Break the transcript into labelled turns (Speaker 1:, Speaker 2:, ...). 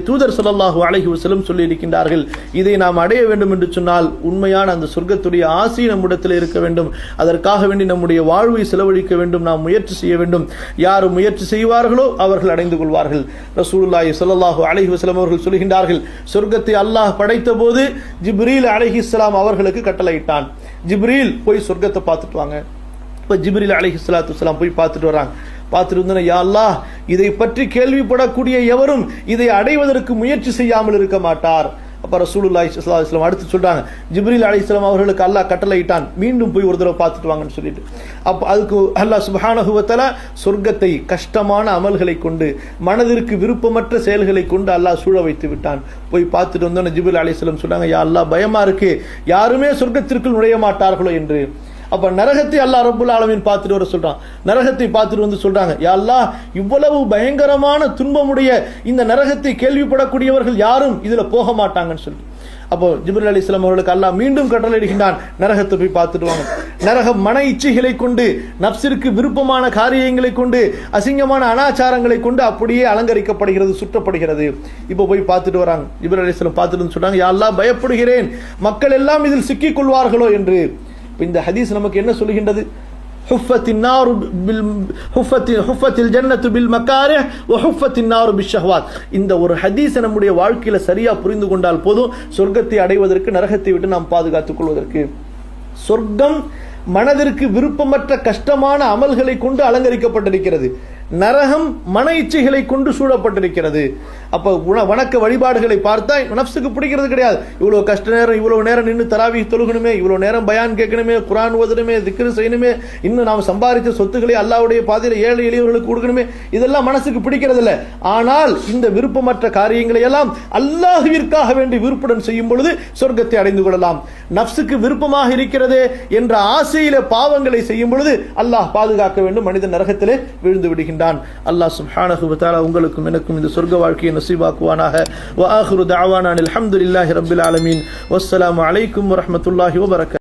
Speaker 1: தூதர் ஸல்லல்லாஹு அலைஹி வஸல்லம் சொல்லி இருக்கின்றார்கள். இதை நாம் அடைய வேண்டும் என்று சொன்னால் உண்மையான அந்த சொர்க்கத்துடைய ஆசி நம்மிடத்தில் இருக்க வேண்டும். அதற்காக வேண்டி நம்முடைய வாழ்வை செலவழிக்க வேண்டும், நாம் முயற்சி செய்ய வேண்டும். யார் முயற்சி செய்வார்களோ அவர்கள் அடைந்து கொள்வார்கள். ரசூலுல்லாஹி ஸல்லல்லாஹு அலைஹி வஸல்லம் அவர்கள் சொல்கின்றார்கள், சொர்க்கத்தை அல்லாஹ் படைத்த போது ஜிப்ரீல் அலைஹிஸ்ஸலாம் அவர்களுக்கு கட்டளையிட்டான், ஜிப்ரீல் போய் சொர்க்கத்தை பார்த்துட்டு வாங்க. இப்போ ஜிப்ரீல் அலைஹிஸ்ஸலாத்து வஸ்ஸலாம் போய் பார்த்துட்டு வராங்க. பார்த்துட்டு யா அல்லாஹ், இதை பற்றி கேள்விப்படக்கூடிய எவரும் இதை அடைவதற்கு முயற்சி செய்யாமல் இருக்க மாட்டார். அப்ப ரசூலுல்லாஹி ஸல்லல்லாஹு அலைஹி வஸல்லம் அடுத்து சொல்றாங்க, ஜிப்ரீல் அலைஹிஸ்ஸலாம் அவர்களுக்கு அல்லாஹ் கட்டளையிட்டான், மீண்டும் போய் ஒரு தடவை பார்த்துட்டு வாங்கன்னு சொல்லிட்டு. அப்ப அதுக்கு அல்லாஹ் சுப்ஹானஹு வ தஆலா சொர்க்கத்தை கஷ்டமான அமல்களை கொண்டு, மனதிற்கு விருப்பமற்ற செயல்களை கொண்டு அல்லாஹ் சூழ வைத்து விட்டான். போய் பார்த்துட்டு வந்தோன்னு ஜிப்ரீல் அலைஹிஸ்ஸலாம் சொன்னாங்க, யா அல்லாஹ், பயமா இருக்கு, யாருமே சொர்க்கத்திற்குள் நுழைய மாட்டார்களோ என்று. அப்ப நரகத்தை அல்லாஹ் ரப்புல் ஆலமீன் பார்த்துட்டு வர சொல்றான். நரகத்தை பார்த்துட்டு வந்து சொல்றாங்க, யா அல்லாஹ், இவ்வளவு பயங்கரமான துன்பமுடைய இந்த நரகத்தை கேள்விப்படக்கூடியவர்கள் யாரும் இதுல போக மாட்டாங்கன்னு சொல்லி. அப்போ ஜிப்ரீல் அலைஹிஸ்ஸலாம் அவர்களுக்கு அல்லாஹ் மீண்டும் கட்டளையிடுகின்றான், நரகத்தை போய் பார்த்துட்டு வாங்க. நரகம் மன இச்சைகளை கொண்டு, நப்சிற்கு விருப்பமான காரியங்களை கொண்டு, அசிங்கமான அனாச்சாரங்களை கொண்டு அப்படியே அலங்கரிக்கப்படுகிறது, சுற்றப்படுகிறது. இப்போ போய் பார்த்துட்டு வராங்க. ஜிப்ரீல் அலைஹிஸ்ஸலாம் பார்த்துட்டு சொல்றாங்க, யா அல்லாஹ், பயப்படுகிறேன் மக்கள் எல்லாம் இதில் சிக்கிக் கொள்வார்களோ என்று. இந்த ஹதீஸ் நமக்கு என்ன சொல்கின்றது? இந்த ஒரு ஹதீஸ் நம்முடைய வாழ்க்கையில சரியா புரிந்து கொண்டால் போதும், சொர்க்கத்தை அடைவதற்கு, நரகத்தை விட்டு நாம் பாதுகாத்துக் கொள்வதற்கு. சொர்க்கம் மனதிற்கு விருப்பமற்ற கஷ்டமான அமல்களை கொண்டு அலங்கரிக்கப்பட்டிருக்கிறது, நரகம் மன இச்சைகளை கொண்டு சூழப்பட்டிருக்கிறது. அப்ப வணக்க வழிபாடுகளை பார்த்தா நஃப்ஸுக்கு பிடிக்கிறது கிடையாது. இவ்வளவு கஷ்ட நேரம், இவ்வளவு நேரம் நின்று தராவீஹ் தொழுகணுமே, இவ்வளவு நேரம் பயான் கேட்கணுமே, குர்ஆன் ஓதணுமே, திக்ர் செய்யணுமே, இன்னும் நாம் சம்பாதித்த சொத்துக்களை அல்லாஹ்வுடைய பாதையில ஏழை எளியவர்களுக்கு கொடுக்கணுமே, இதெல்லாம் மனசுக்கு பிடிக்கிறது இல்லை. ஆனால் இந்த விருப்பமற்ற காரியங்களை எல்லாம் அல்லாஹ்விற்காக வேண்டி விருப்புடன் செய்யும் பொழுது சொர்க்கத்தை அடைந்து கொள்ளலாம். நஃப்ஸுக்கு விருப்பமாக இருக்கிறதே என்ற ஆசையில பாவங்களை செய்யும் பொழுது அல்லாஹ் பாதுகாக்க வேண்டும், மனிதன் நரகத்திலே விழுந்து விடுகின்றான். அல்லாஹ் சுப்ஹானஹு வ தஆலா உங்களுக்கும் எனக்கும் இந்த சொர்க்க வாழ்க்கையை நசீபாக்குவானாக. வ ஆகிரு தஅவானா அல்ஹம்துலில்லாஹி ரப்பில் ஆலமீன். வஸ்ஸலாமு அலைக்கும் வரஹ்மத்துல்லாஹி வ பரகாத்துஹு.